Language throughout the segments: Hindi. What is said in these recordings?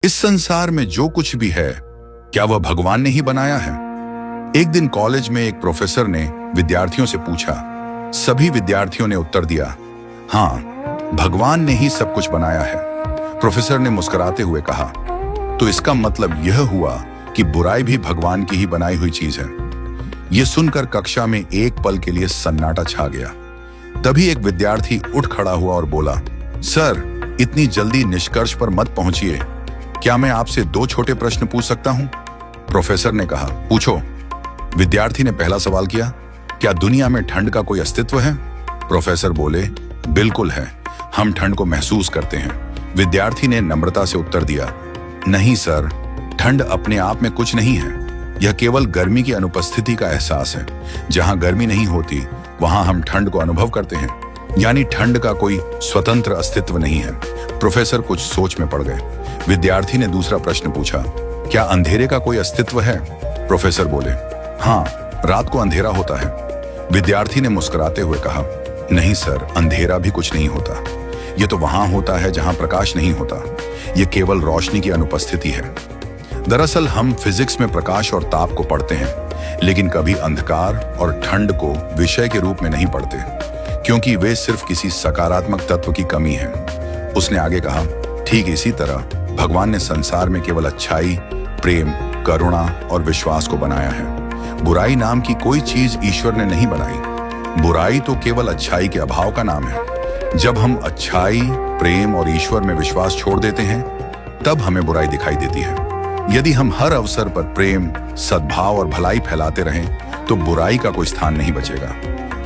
इस संसार में जो कुछ भी है, क्या वह भगवान ने ही बनाया है? एक दिन कॉलेज में एक प्रोफेसर ने विद्यार्थियों से पूछा। सभी विद्यार्थियों ने उत्तर दिया, हाँ, भगवान ने ही सब कुछ बनाया है। प्रोफेसर ने मुस्कुराते हुए कहा, तो इसका मतलब यह हुआ कि बुराई भी भगवान की ही बनाई हुई चीज है। यह सुनकर कक्षा में एक पल के लिए सन्नाटा छा गया। तभी एक विद्यार्थी उठ खड़ा हुआ और बोला, सर, इतनी जल्दी निष्कर्ष पर मत पहुंचिए। क्या मैं आपसे 2 छोटे प्रश्न पूछ सकता हूं? प्रोफेसर ने कहा, पूछो। विद्यार्थी ने पहला सवाल किया, क्या दुनिया में ठंड का कोई अस्तित्व है? प्रोफेसर बोले, बिल्कुल है, हम ठंड को महसूस करते हैं। विद्यार्थी ने नम्रता से उत्तर दिया, नहीं सर, ठंड अपने आप में कुछ नहीं है। यह केवल गर्मी की अनुपस्थिति का एहसास है। जहां गर्मी नहीं होती, वहां हम ठंड को अनुभव करते हैं। यानी ठंड का कोई स्वतंत्र अस्तित्व नहीं है। प्रोफेसर कुछ सोच में पड़ गए। विद्यार्थी ने दूसरा प्रश्न पूछा, क्या अंधेरे का कोई अस्तित्व है? प्रोफेसर बोले, हाँ, रात को अंधेरा होता है। विद्यार्थी ने मुस्कुराते हुए कहा, नहीं सर, अंधेरा भी कुछ नहीं होता। यह तो वहां होता है जहां प्रकाश नहीं होता। यह केवल रोशनी की अनुपस्थिति है। दरअसल हम फिजिक्स में प्रकाश और ताप को पढ़ते हैं, लेकिन कभी अंधकार और ठंड को विषय के रूप में नहीं पढ़ते, क्योंकि वे सिर्फ किसी सकारात्मक तत्व की कमी है। उसने आगे कहा, ठीक इसी तरह भगवान ने संसार में केवल अच्छाई, प्रेम, करुणा और विश्वास को बनाया है। बुराई नाम की कोई चीज ईश्वर ने नहीं बनाई। बुराई तो केवल अच्छाई के अभाव का नाम है। जब हम अच्छाई, प्रेम और ईश्वर में विश्वास छोड़ देते हैं, तब हमें बुराई दिखाई देती है। यदि हम हर अवसर पर प्रेम, सद्भाव और भलाई फैलाते रहें, तो बुराई का कोई स्थान नहीं बचेगा।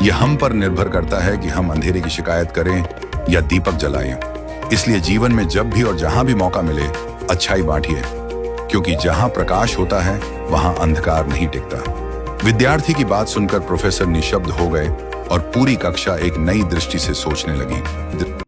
यह हम पर निर्भर करता है कि हम अंधेरे की शिकायत करें या दीपक जलाएं। इसलिए जीवन में जब भी और जहां भी मौका मिले, अच्छाई बांटिए, क्योंकि जहां प्रकाश होता है, वहां अंधकार नहीं टिकता। विद्यार्थी की बात सुनकर प्रोफेसर निशब्द हो गए और पूरी कक्षा एक नई दृष्टि से सोचने लगी।